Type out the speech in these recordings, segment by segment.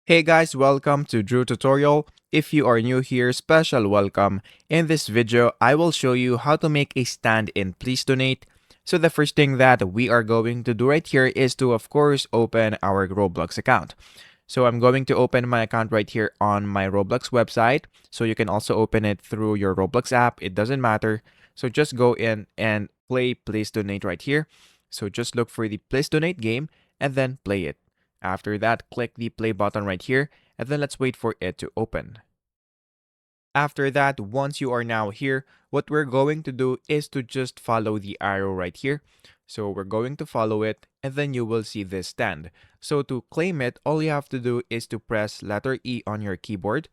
Hey guys, welcome to Drew Tutorial. If you are new here, special welcome. In this video, I will show you how to make a stand in Please Donate. So the first thing that we are going to do right here is to of course open our Roblox account. So I'm going to open my account right here on my Roblox website. So you can also open it through your Roblox app. It doesn't matter. So just go in and play Please Donate right here. So just look for the Please Donate game and then play it. After that, click the play button right here, and then let's wait for it to open. After that, once you are now here, what we're going to do is to just follow the arrow right here. So we're going to follow it, and then you will see this stand. So to claim it, all you have to do is to press letter E on your keyboard.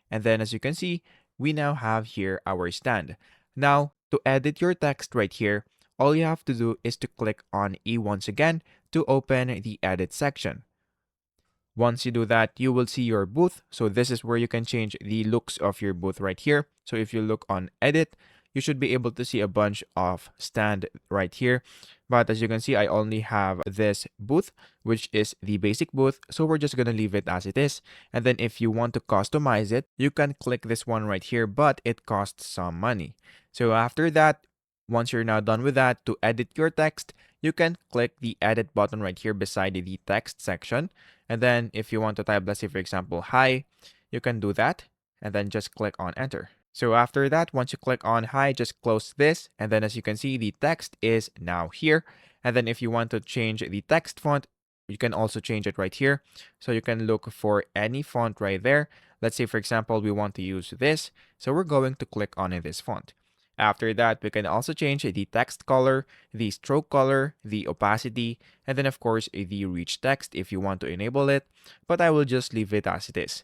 And then as you can see, we now have here our stand. Now, to edit your text right here, all you have to do is to click on E once again to open the edit section. Once you do that, you will see your booth. So this is where you can change the looks of your booth right here. So if you look on edit, you should be able to see a bunch of stand right here. But as you can see, I only have this booth, which is the basic booth. So we're just going to leave it as it is. And then if you want to customize it, you can click this one right here, but it costs some money. So after that, once you're now done with that, to edit your text, you can click the edit button right here beside the text section. And then if you want to type, let's say for example, hi, you can do that and then just click on enter. So after that, once you click on hi, just close this. And then as you can see, the text is now here. And then if you want to change the text font, you can also change it right here. So you can look for any font right there. Let's say for example, we want to use this. So we're going to click on this font. After that, we can also change the text color, the stroke color, the opacity, and then of course the rich text if you want to enable it, but I will just leave it as it is.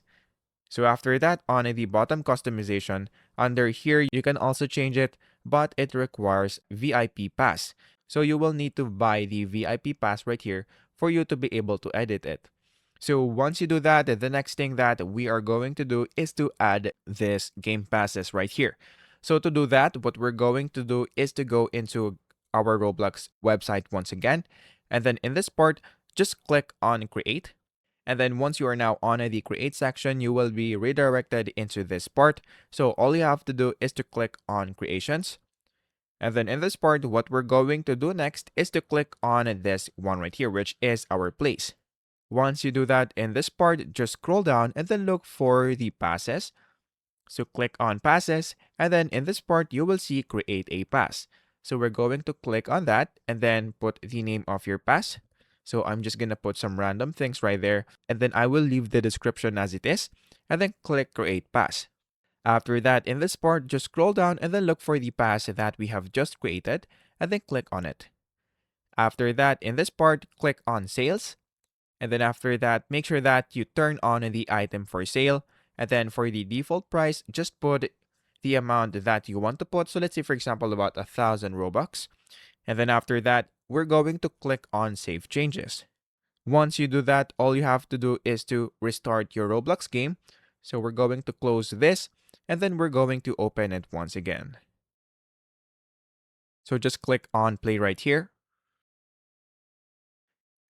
So after that, on the bottom customization, under here you can also change it, but it requires VIP pass. So you will need to buy the VIP pass right here for you to be able to edit it. So once you do that, the next thing that we are going to do is to add this game passes right here. So to do that, what we're going to do is to go into our Roblox website once again. And then in this part, just click on create. And then once you are now on the create section, you will be redirected into this part. So all you have to do is to click on creations. And then in this part, what we're going to do next is to click on this one right here, which is our place. Once you do that in this part, just scroll down and then look for the passes. So click on passes, and then in this part, you will see create a pass. So we're going to click on that and then put the name of your pass. So I'm just going to put some random things right there, and then I will leave the description as it is, and then click create pass. After that, in this part, just scroll down and then look for the pass that we have just created, and then click on it. After that, in this part, click on sales. And then after that, make sure that you turn on the item for sale. And then for the default price, just put the amount that you want to put. So let's say, for example, about 1,000 Robux. And then after that, we're going to click on Save Changes. Once you do that, all you have to do is to restart your Roblox game. So we're going to close this, and then we're going to open it once again. So just click on Play right here.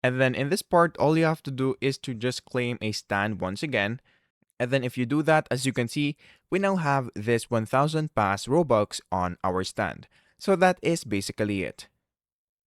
And then in this part, all you have to do is to just claim a stand once again. And then if you do that, as you can see, we now have this 1,000 pass Robux on our stand. So that is basically it.